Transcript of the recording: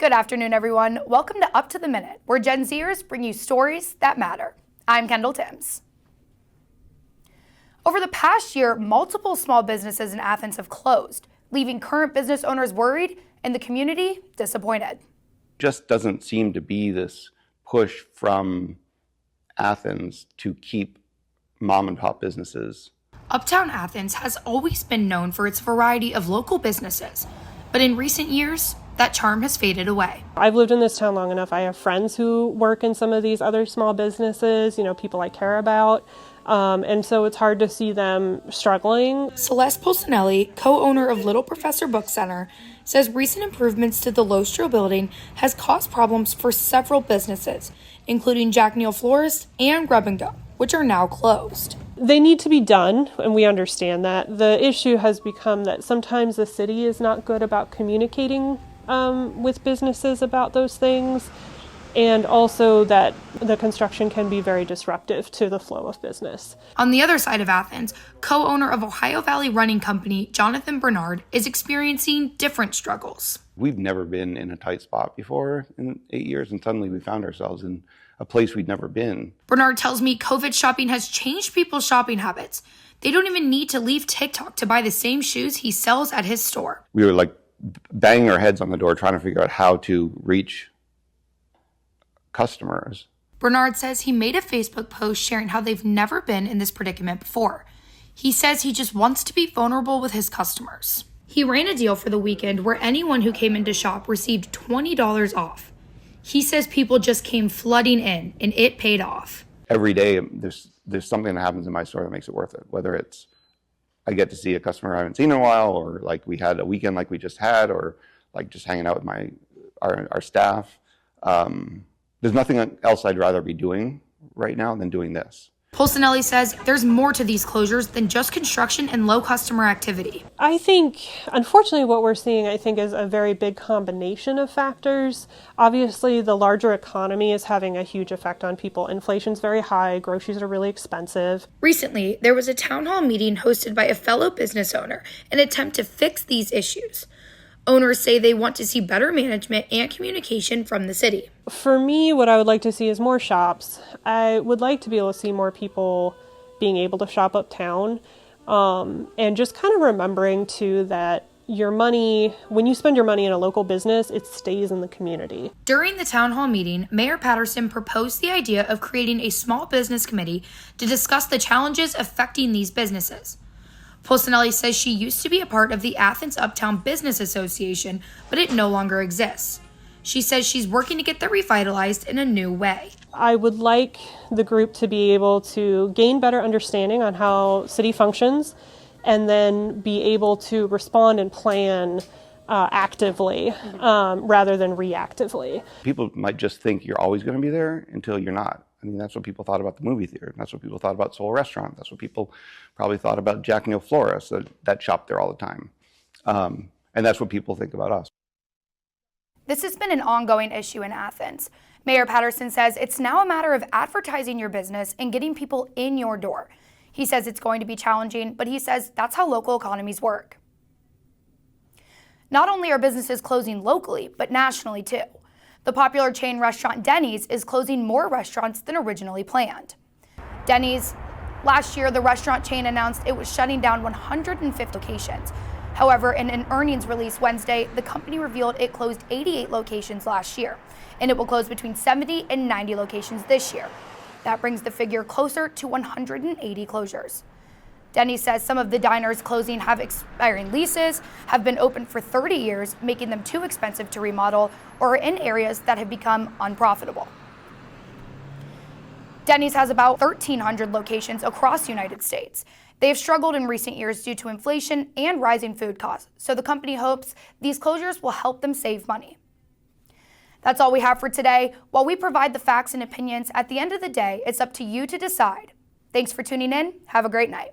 Good afternoon, everyone. Welcome to Up to the Minute, where Gen Zers bring you stories that matter. I'm Kendall Timms. Over the past year, multiple small businesses in Athens have closed, leaving current business owners worried and the community disappointed. Just doesn't seem to be this push from Athens to keep mom and pop businesses. Uptown Athens has always been known for its variety of local businesses, but in recent years, that charm has faded away. I've lived in this town long enough. I have friends who work in some of these other small businesses, people I care about. And so it's hard to see them struggling. Celeste Polsinelli, co-owner of Little Professor Book Center, says recent improvements to the Lostro building has caused problems for several businesses, including Jack Neal Florist and Grub & Go, which are now closed. They need to be done, and we understand that. The issue has become that sometimes the city is not good about communicating with businesses about those things, and also that the construction can be very disruptive to the flow of business. On the other side of Athens, co-owner of Ohio Valley Running Company, Jonathan Bernard, is experiencing different struggles. We've never been in a tight spot before in 8 years, and suddenly we found ourselves in a place we'd never been. Bernard tells me COVID shopping has changed people's shopping habits. They don't even need to leave TikTok to buy the same shoes he sells at his store. We were like banging our heads on the door trying to figure out how to reach customers. Bernard says he made a Facebook post sharing how they've never been in this predicament before. He says he just wants to be vulnerable with his customers. He ran a deal for the weekend where anyone who came in to shop received $20 off. He says people just came flooding in, and it paid off. Every day there's something that happens in my store that makes it worth it, whether it's I get to see a customer I haven't seen in a while, or like we had a weekend like we just had, or like just hanging out with our staff. There's nothing else I'd rather be doing right now than doing this. Polsinelli says there's more to these closures than just construction and low customer activity. I think, unfortunately, what we're seeing, is a very big combination of factors. Obviously, the larger economy is having a huge effect on people. Inflation's very high, groceries are really expensive. Recently, there was a town hall meeting hosted by a fellow business owner, an attempt to fix these issues. Owners say they want to see better management and communication from the city. For me, what I would like to see is more shops. I would like to be able to see more people being able to shop uptown, and just kind of remembering too that your money, when you spend your money in a local business, it stays in the community. During the town hall meeting, Mayor Patterson proposed the idea of creating a small business committee to discuss the challenges affecting these businesses. Polsinelli says she used to be a part of the Athens Uptown Business Association, but it no longer exists. She says she's working to get that revitalized in a new way. I would like the group to be able to gain better understanding on how city functions, and then be able to respond and plan actively rather than reactively. People might just think you're always going to be there until you're not. That's what people thought about the movie theater. That's what people thought about Soul Restaurant. That's what people probably thought about Jack Neal Florist, that shop there all the time. And that's what people think about us. This has been an ongoing issue in Athens. Mayor Patterson says it's now a matter of advertising your business and getting people in your door. He says it's going to be challenging, but he says that's how local economies work. Not only are businesses closing locally, but nationally too. The popular chain restaurant Denny's is closing more restaurants than originally planned. Denny's, last year the restaurant chain announced it was shutting down 150 locations. However, in an earnings release Wednesday, the company revealed it closed 88 locations last year, and it will close between 70 and 90 locations this year. That brings the figure closer to 180 closures. Denny's says some of the diners closing have expiring leases, have been open for 30 years, making them too expensive to remodel, or are in areas that have become unprofitable. Denny's has about 1,300 locations across the United States. They have struggled in recent years due to inflation and rising food costs, so the company hopes these closures will help them save money. That's all we have for today. While we provide the facts and opinions, at the end of the day, it's up to you to decide. Thanks for tuning in. Have a great night.